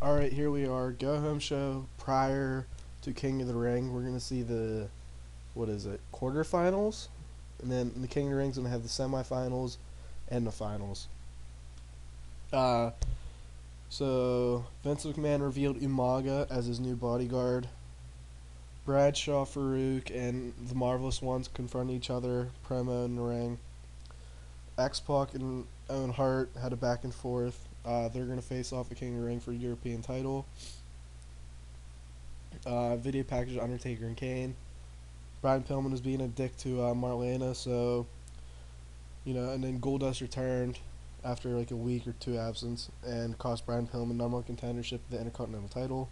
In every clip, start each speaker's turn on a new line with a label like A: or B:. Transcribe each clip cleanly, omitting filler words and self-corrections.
A: Alright, here we are. Go home show prior to King of the Ring. We're going to see the, what is it, quarterfinals? And then the King of the Ring's going to have the semifinals and the finals. Uh, so, Vince McMahon revealed Umaga as his new bodyguard. Bradshaw, Farouk, and the Marvelous Ones confront each other, promo in the ring. X-Pac and Owen Hart had a back and forth. They're going to face off the King of the Ring for European title. Video package Undertaker and Kane. Brian Pillman is being a dick to Marlena, so and then Goldust returned after like a week or two absence and cost Brian Pillman number one contendership of the Intercontinental title.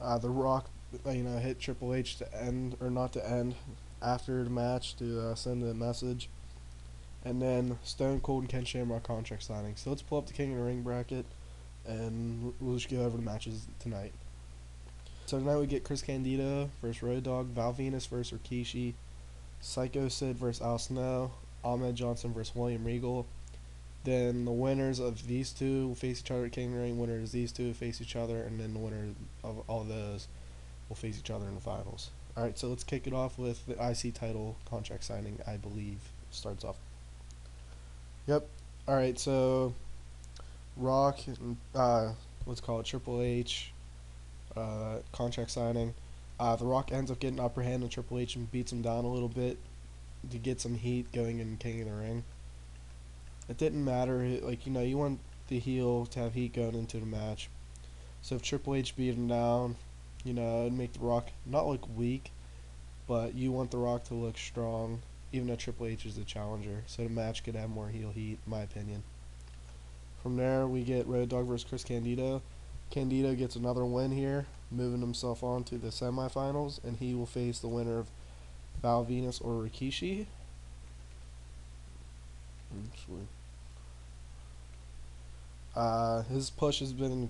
A: The Rock, hit Triple H to end or not to end after the match to send a message, and then Stone Cold and Ken Shamrock contract signing. So let's pull up the King of the Ring bracket, and we'll just go over the matches tonight. So tonight we get Chris Candido versus Road Dogg, Val Venus versus Rikishi, Psycho Sid versus Al Snow, Ahmed Johnson versus William Regal. Then the winners of these two will face each other at King of the Ring. Winners these two face each other, and then the winner of all those will face each other in the finals. Alright, so let's kick it off with the IC title contract signing, I believe. Starts off. Yep. Alright, so Rock, let's call it Triple H, contract signing. The Rock ends up getting upper hand on Triple H and beats him down a little bit to get some heat going in King of the Ring. It didn't matter, you want the heel to have heat going into the match. So if Triple H beat him down, it'd make the Rock not look weak, but you want the Rock to look strong, even though Triple H is the challenger. So the match could have more heel heat, in my opinion. From there, we get Road Dogg versus Chris Candido. Candido gets another win here, moving himself on to the semifinals, and he will face the winner of Val Venus or Rikishi. His push has been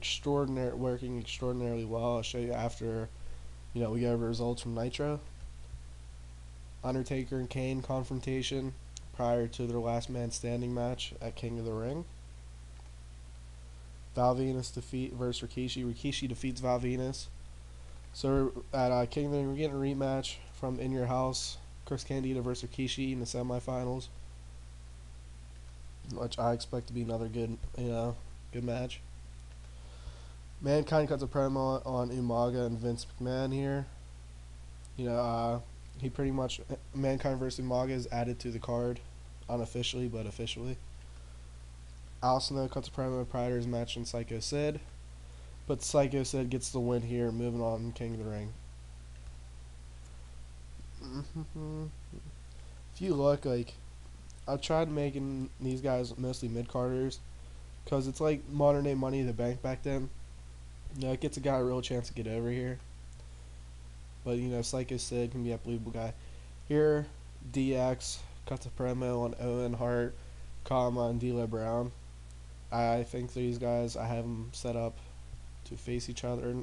A: working extraordinarily well. I'll show you after, we get over results from Nitro. Undertaker and Kane confrontation prior to their last man standing match at King of the Ring. Val Venus defeat versus Rikishi. Rikishi defeats Val Venus. So at King of the Ring, we're getting a rematch from In Your House. Chris Candido versus Rikishi in the semifinals, which I expect to be another good match. Mankind cuts a promo on Umaga and Vince McMahon here. He pretty much, Mankind versus Umaga is added to the card, unofficially but officially. Al Snow cuts a promo prior to his match on Psycho Sid, but Psycho Sid gets the win here, moving on in King of the Ring. If you look, I've tried making these guys mostly mid-carders, because it's like modern day Money in the Bank back then. It gets a guy a real chance to get over here. But, Psycho Sid can be a believable guy. Here, DX cuts a promo on Owen Hart, and D'Lo Brown. I think these guys, I have them set up to face each other.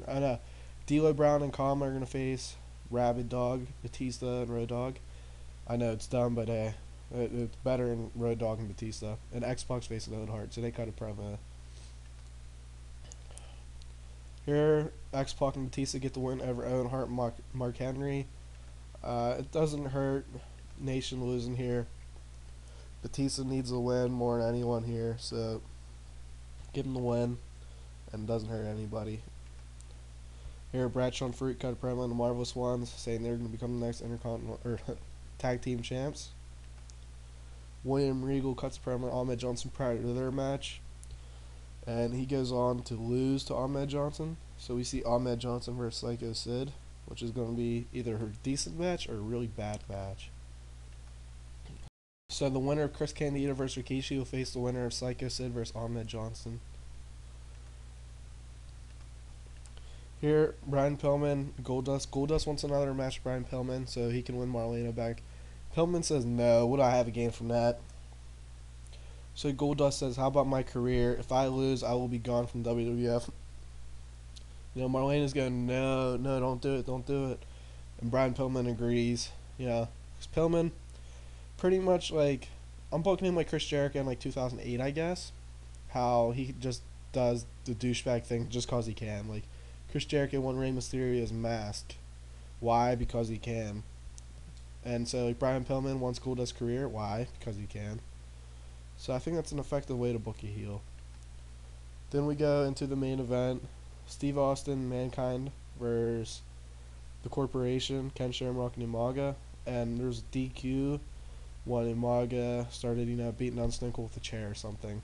A: D'Lo Brown and Kama are going to face Rabid Dog, Batista, and Road Dogg. I know it's dumb, but it's better in Road Dogg and Batista. And X-Pac facing Owen Hart, so they cut a promo. Here, X-Pac and Batista get the win over Owen Hart and Mark Henry. It doesn't hurt Nation losing here. Batista needs a win more than anyone here, so give him the win, and it doesn't hurt anybody. Here, Bradshaw and Farouk cut a promo on the Marvelous Ones, saying they're going to become the next Intercontinental or Tag Team Champs. William Regal cuts a promo on Ahmed Johnson prior to their match, and he goes on to lose to Ahmed Johnson. So we see Ahmed Johnson versus Psycho Sid, which is going to be either a decent match or a really bad match. So the winner of Chris Candido versus Rikishi will face the winner of Psycho Sid versus Ahmed Johnson. Here, Brian Pillman, Goldust. Goldust wants another match with Brian Pillman so he can win Marlena back. Pillman says, no, what do I have to gain from that? So Goldust says, how about my career? If I lose, I will be gone from WWF. Marlena's going, no, don't do it. And Brian Pillman agrees. Because Pillman, pretty much I'm booking him like Chris Jericho in 2008, I guess. How he just does the douchebag thing just cause he can. Like, Chris Jericho won Rey Mysterio's mask. Why? Because he can. And so, like, Brian Pillman wants Goldust's career. Why? Because he can. So I think that's an effective way to book a heel. Then we go into the main event: Steve Austin, Mankind versus the Corporation, Ken Shamrock and Umaga. And there's DQ when Umaga started, beating on Sninkle with a chair or something.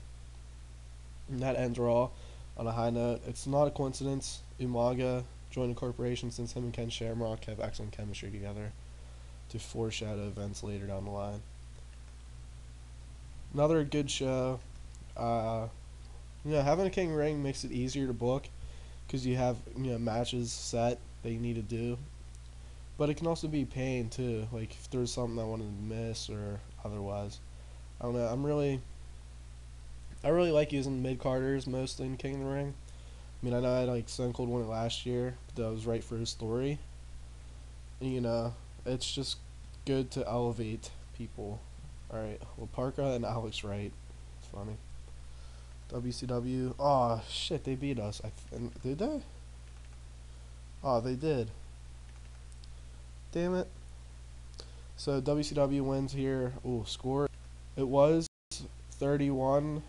A: And that ends Raw on a high note. It's not a coincidence. Umaga joined the Corporation since him and Ken Shamrock have excellent chemistry together to foreshadow events later down the line. Another good show. Uh, having a King ring makes it easier to book because you have matches set that you need to do. But it can also be pain too. Like if there's something I wanted to miss or otherwise. I don't know. I really like using mid carders mostly in King of the Ring. I mean, I know I like Stone Cold won it last year, but that was right for his story. And, it's just good to elevate people. All right, well, Parka and Alex Wright. It's funny. WCW. Oh shit, they beat us. Did they? Oh, they did. Damn it. So WCW wins here. Ooh, score. It was 31-22.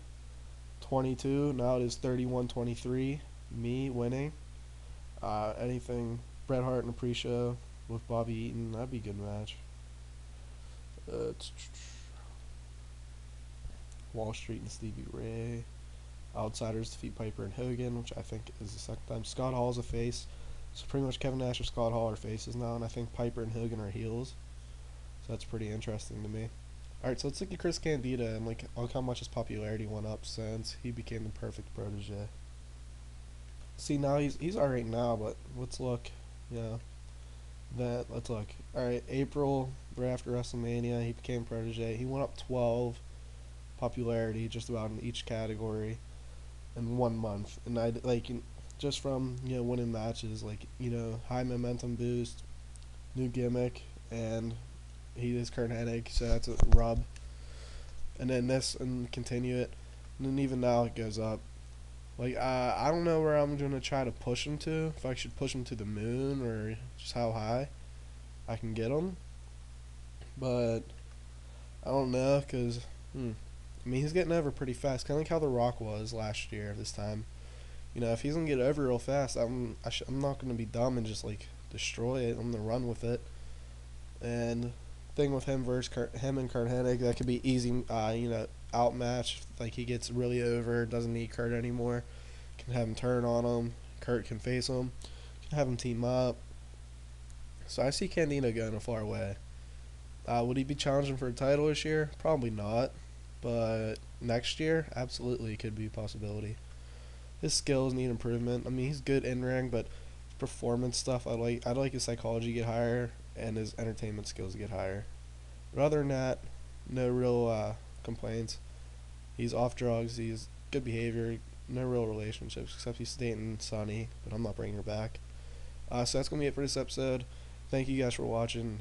A: Now it is 31-23. Me winning. Anything Bret Hart in a pre-show with Bobby Eaton. That'd be a good match. Wall Street and Stevie Ray. Outsiders defeat Piper and Hogan, which I think is the second time. Scott Hall's a face. So pretty much Kevin Nash or Scott Hall are faces now, and I think Piper and Hogan are heels. So that's pretty interesting to me. Alright, so let's look at Chris Candido and look how much his popularity went up since he became the perfect protege. See, now he's alright now, but let's look. Let's look. Alright, April, right after WrestleMania, he became protege. He went up 12 popularity just about in each category in 1 month. And just from winning matches, high momentum boost, new gimmick, and he is Kurt Hennig, so that's a rub. And then this and continue it, and then even now it goes up. I don't know where I'm gonna try to push him to. If I should push him to the moon or just how high I can get him, but I don't know because I mean he's getting over pretty fast, kind of like how The Rock was last year this time. If he's gonna get over real fast, I'm not gonna be dumb and just destroy it. I'm gonna run with it. And thing with him versus him and Kurt Hennig, that could be easy. Outmatch. Like he gets really over, doesn't need Kurt anymore. Can have him turn on him. Kurt can face him. Can have him team up. So I see Candido going a far way. Would he be challenging for a title this year? Probably not. But next year, absolutely, could be a possibility. His skills need improvement. I mean, he's good in ring, but performance stuff, I'd like his psychology to get higher and his entertainment skills to get higher. But other than that, no real complaints. He's off drugs. He's good behavior. No real relationships except he's dating Sunny, but I'm not bringing her back. So that's gonna be it for this episode. Thank you guys for watching.